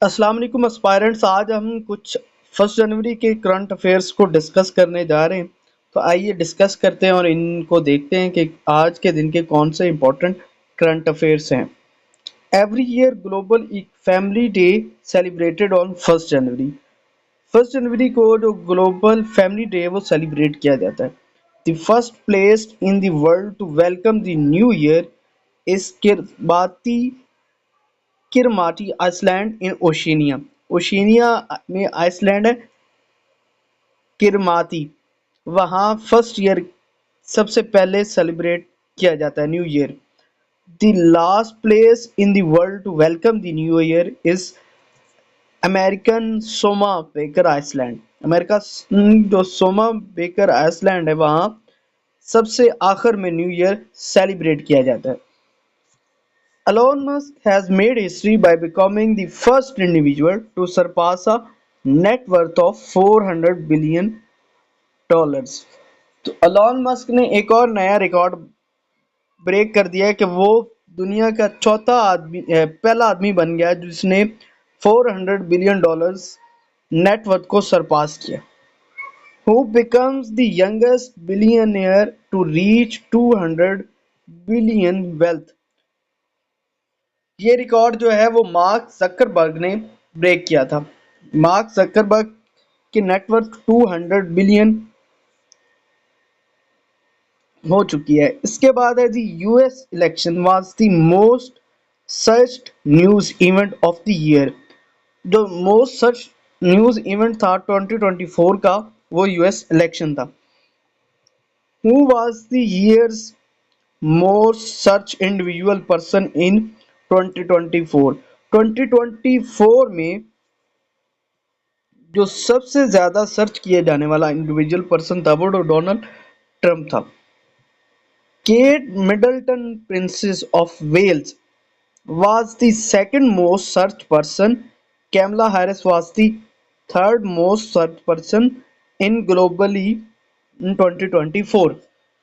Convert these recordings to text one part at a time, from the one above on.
अस्सलाम वालेकुम एस्पायरेंट्स। आज हम कुछ 1 जनवरी के करंट अफेयर्स को डिस्कस करने जा रहे हैं। तो आइए डिस्कस करते हैं और इनको देखते हैं कि आज के दिन के कौन से इम्पोर्टेंट करंट अफेयर्स हैं। Every year global family day celebrated on 1 जनवरी। 1 जनवरी को जो ग्लोबल फैमिली डे है वो सेलिब्रेट किया जाता है। The first place in the world to welcome the new year is Kiribati Kiribati island in Oceania. Oceania में island है किरमाती। वहाँ फर्स्ट ईयर सबसे पहले सेलिब्रेट किया जाता है new year. The last place in the world to welcome the new year is American Samoa Baker Island. America जो Samoa Baker Iceland है वहाँ सबसे आखिर में न्यू ईयर सेलिब्रेट किया जाता है। Elon Musk has made history by becoming the first individual to surpass a net worth of $400 billion। तो एलॉन मस्क ने एक और नया रिकॉर्ड ब्रेक कर दिया है कि वो दुनिया का पहला आदमी बन गया जिसने $400 बिलियन नेटवर्थ को सरपास किया। Who becomes the youngest billionaire to reach 200 billion wealth? ये रिकॉर्ड जो है वो मार्क जकरबर्ग ने ब्रेक किया था। मार्क जकरबर्ग की नेटवर्थ 200 बिलियन हो चुकी है। इसके बाद है जी US election was the most searched news event of the year. जो मोस्ट सर्च न्यूज इवेंट था 2024 का वो यूएस इलेक्शन था। Who was the year's most search individual person in 2024। 2024 में जो सबसे ज्यादा सर्च किए जाने वाला इंडिविजुअल पर्सन था वो डोनाल्ड ट्रंप था। Kate Middleton Princess of Wales was the second most searched person. Kamala Harris was the third most searched person in globally in 2024।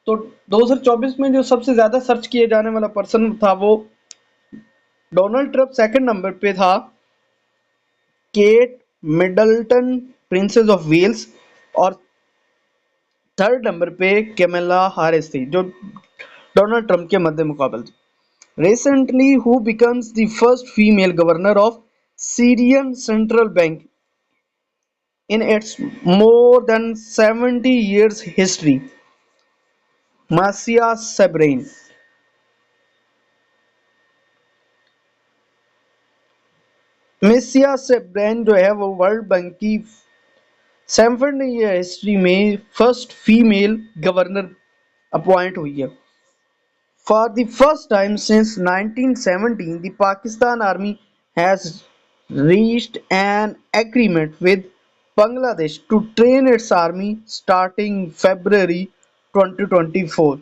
तो 2024 में जो सबसे ज्यादा सर्च किए जाने वाला पर्सन था वो डोनाल्ड ट्रंप सेकंड नंबर पे था, Kate Middleton Princess of Wales, और थर्ड नंबर पे कैमला हारिस थी जो डोनाल्ड ट्रंप के मध्य मुकाबल थी। Recently, who becomes the first female governor of Syrian Central Bank in its more than 70 years history? Marcia Sabrin। मिसिया सेब्रेन जो है वो वर्ल्ड बैंक की 70 ईयर हिस्ट्री में फर्स्ट फीमेल गवर्नर अपॉइंट हुई है। For the first time since 1917, the Pakistan Army has reached an agreement with Bangladesh to train its army starting February 2024।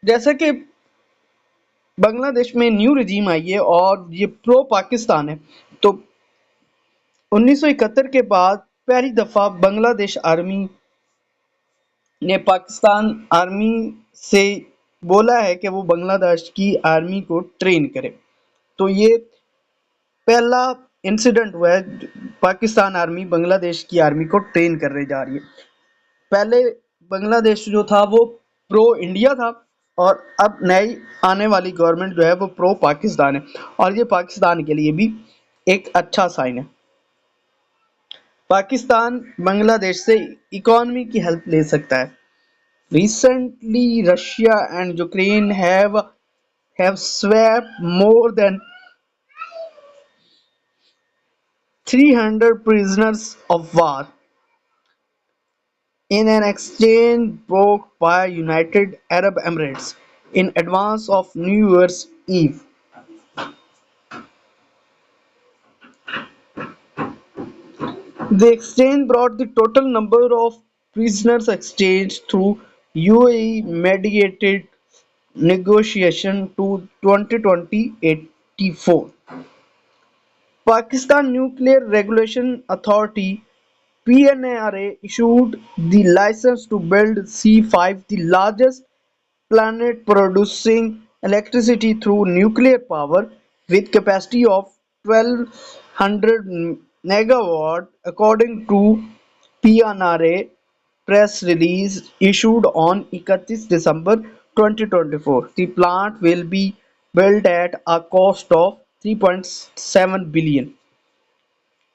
जैसा कि बांग्लादेश में न्यू रिजीम आई है और ये प्रो पाकिस्तान है, तो 1971 के बाद पहली दफा बांग्लादेश आर्मी ने पाकिस्तान आर्मी से बोला है कि वो बांग्लादेश की आर्मी को ट्रेन करे। तो ये पहला इंसिडेंट हुआ है पाकिस्तान आर्मी बांग्लादेश की आर्मी को ट्रेन करने जा रही है। पहले बांग्लादेश जो था वो प्रो इंडिया था और अब नई आने वाली गवर्नमेंट जो है वो प्रो पाकिस्तान है, और ये पाकिस्तान के लिए भी एक अच्छा साइन है। पाकिस्तान बांग्लादेश से इकोनॉमी की हेल्प ले सकता है। Recently, Russia and Ukraine have swapped more than 300 prisoners of war in an exchange brokered by United Arab Emirates in advance of New Year's Eve। The exchange brought the total number of prisoners exchanged through UAE mediated negotiation to 2084। Pakistan Nuclear Regulation Authority (PNRA) issued the license to build C5, the largest planet producing electricity through nuclear power, with capacity of 1200 megawatt, according to PNRA press release issued on 31 December 2024. The plant will be built at a cost of 3.7 billion.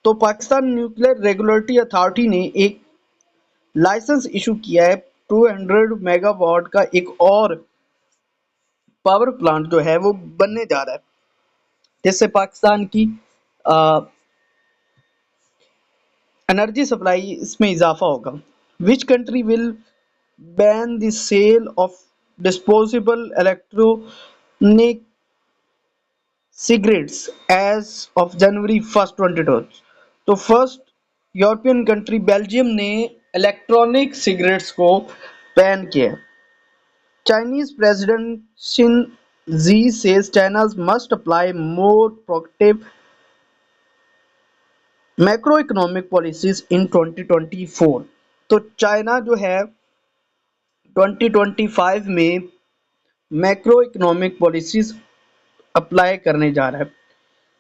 तो Pakistan nuclear regulatory authority ने एक license issue किया है 200 megawatt का एक और power plant जो है वो बनने जा रहा है, जिससे पाकिस्तान की एनर्जी सप्लाई इसमें इजाफा होगा। Which country will ban the sale of disposable electronic cigarettes as of January 1 2020। तो फर्स्ट यूरोपियन कंट्री बेल्जियम ने इलेक्ट्रॉनिक सिगरेट्स को बैन किया। Chinese President Xi says China must apply more proactive macroeconomic policies in 2024। तो China जो है 2025 में macro economic policies apply करने जा रहा है।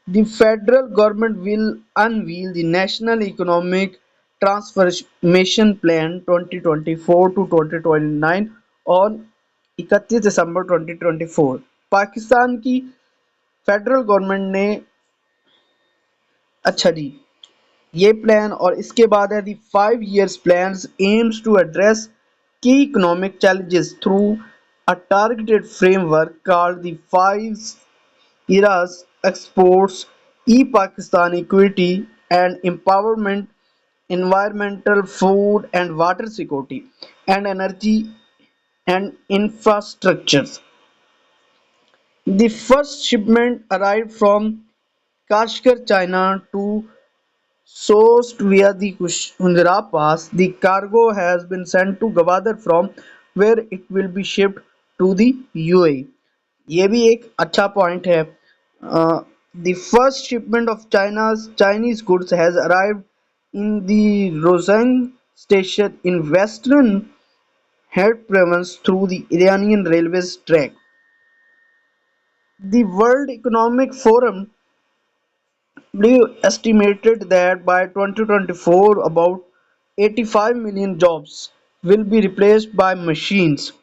The federal government will unveil the National Economic Transformation Plan 2024 to 2029 on 31 दिसंबर 2024। पाकिस्तान की फेडरल गवर्नमेंट ने अच्छा जी ये प्लान और इसके बाद है दी 5 years plans aims to address key economic challenges through a targeted framework called the 5 eras exports e-Pakistan equity and empowerment, environmental, food and water security, and energy and infrastructure. The first shipment arrived from Kashgar, China to sourced via the Kundra Pass. The cargo has been sent to Gwadar from where it will be shipped to the UAE. ये भी एक अच्छा point है। The first shipment of China's Chinese goods has arrived in the Rozang station in western Herat province through the Iranian railways track. The World Economic Forum estimated that by 2024 about 85 million jobs will be replaced by machines.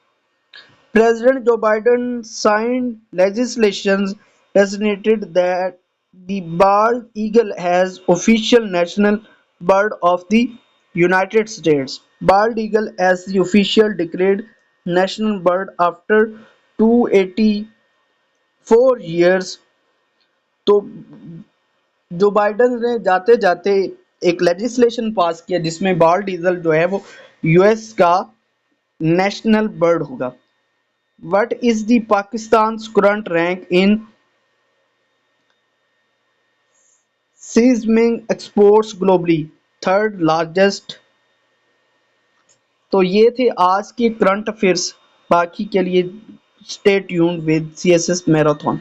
President Joe Biden signed legislation designated that the bald eagle as official national bird of the United States. Bald eagle as the official declared national bird after 284 years। तो जो Biden ने जाते जाते एक legislation पास किया जिसमें bald eagle जो है वो यूएस का नेशनल बर्ड होगा। What is the Pakistan current rank in sesame exports globally, third largest. तो ये थे आज के करंट अफेयर्स। बाकी के लिए stay tuned with CSS marathon.